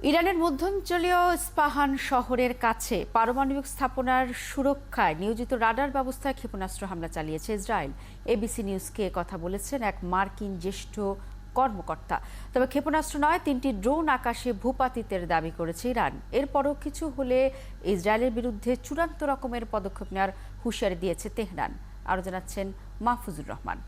ইরানের মধ্যাঞ্চলীয় ইস্পাহান শহরের কাছে পারমাণবিক স্থাপনার সুরক্ষায় নিয়োজিত রাডার ব্যবস্থায় ক্ষেপণাস্ত্র হামলা চালিয়েছে ইসরায়েল। এবিসি নিউজকে কথা বলেছেন এক মার্কিন জ্যেষ্ঠ কর্মকর্তা। তবে ক্ষেপণাস্ত্র নয়, 3টি ড্রোন আকাশে ভূপাতিতের দাবি করেছে ইরান। এরপরও কিছু হলে ইসরায়েলের বিরুদ্ধে চূড়ান্ত রকমের পদক্ষেপ নেওয়ার হুঁশিয়ারি দিয়েছে তেহরান। আরও জানাচ্ছেন মাহফুজুর রহমান।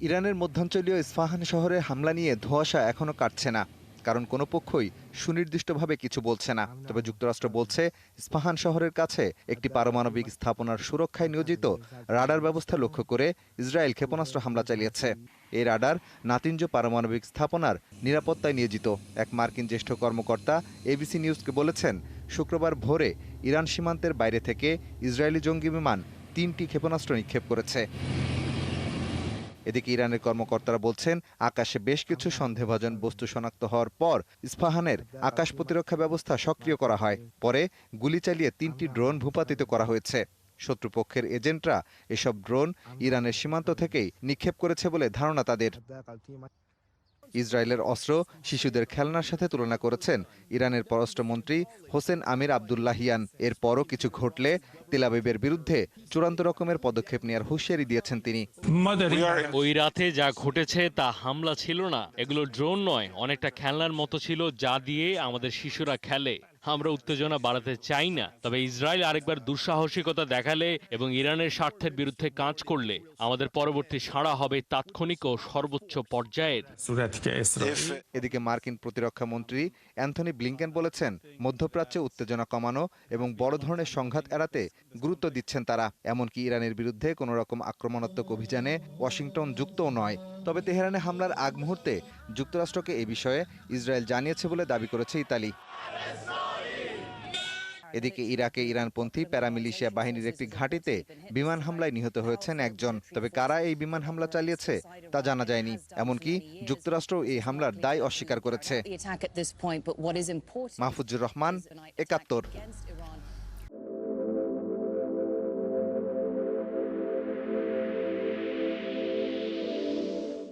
ইরানের মধ্যাঞ্চলীয় ইস্পাহান শহরে হামলা নিয়ে ধোঁয়াশা এখনো কাটছে না, কারণ কোনো পক্ষই সুনির্দিষ্টভাবে কিছু বলছে না। তবে যুক্তরাষ্ট্র বলছে ইস্পাহান শহরের কাছে একটি পারমাণবিক স্থাপনার সুরক্ষায় নিয়োজিত রাডার ব্যবস্থা লক্ষ্য করে ইসরায়েল ক্ষেপণাস্ত্র হামলা চালিয়েছে। এই রাডার নাতিঞ্জ পারমাণবিক স্থাপনার নিরাপত্তায় নিয়োজিত। এক মার্কিন জ্যেষ্ঠ কর্মকর্তা এবিসি নিউজকে বলেছেন, শুক্রবার ভোরে ইরান সীমান্তের বাইরে থেকে ইসরায়েলি জঙ্গি বিমান 3টি ক্ষেপণাস্ত্র নিক্ষেপ করেছে। এদিকে ইরানের কর্মকর্তারা বলছেন, আকাশে বেশ কিছু সন্দেহভাজন বস্তু শনাক্ত হওয়ার পর ইস্পাহানের আকাশ প্রতিরক্ষা ব্যবস্থা সক্রিয় করা হয়। পরে গুলি চালিয়ে 3টি ড্রোন ভূপাতিত করা হয়েছে। শত্রুপক্ষের এজেন্টরা এসব ড্রোন ইরানের সীমান্ত থেকেই নিক্ষেপ করেছে বলে ধারণা তাদের। ইসরায়েলের অস্ত্র শিশুদের খেলনার সাথে তুলনা করেছেন ইরানের পররাষ্ট্রমন্ত্রী হোসেন আমির আবদুল্লাহিয়ান। এরপরও কিছু ঘটলে তেল আবিবের বিরুদ্ধে চূড়ান্ত রকমের পদক্ষেপ নেওয়ার হুঁশিয়ারি দিয়েছেন তিনি। ওই রাতে যা ঘটেছে তা হামলা ছিল না, এগুলো ড্রোন নয়, অনেকটা খেলনার মতো ছিল যা দিয়ে আমাদের শিশুরা খেলে। আমরা উত্তেজনা বাড়াতে চাই না, তবে ইসরায়েল আরেকবার দুঃসাহসিকতা দেখালে এবং ইরানের স্বার্থের বিরুদ্ধে কাজ করলে আমাদের পরবর্তী সাড়া হবে তাৎক্ষণিক ও সর্বোচ্চ পর্যায়ের। এদিকে মার্কিন প্রতিরক্ষা মন্ত্রী অ্যান্থনি ব্লিংকেন বলেছেন, মধ্যপ্রাচ্যে উত্তেজনা কমানো এবং বড় ধরনের সংঘাত এড়াতে গুরুত্ব দিচ্ছেন তারা। এমনকি ইরানের বিরুদ্ধে কোনো রকম আক্রমণাত্মক অভিযানে ওয়াশিংটন যুক্তও নয়। তবে তেহরানে হামলার আগ মুহূর্তে যুক্তরাষ্ট্রকে এ বিষয়ে ইসরায়েল জানিয়েছে বলে দাবি করেছে ইতালি। এদিকে ইরাকে ইরানপন্থী প্যারামিলিশিয়া বাহিনীর একটি ঘাঁটিতে বিমান হামলায় নিহত হয়েছেন একজন। তবে কারা এই বিমান হামলা চালিয়েছে তা জানা যায়নি। এমনকি যুক্তরাষ্ট্র এই হামলার দায় অস্বীকার করেছে। মাহফুজুর রহমান, ৭১।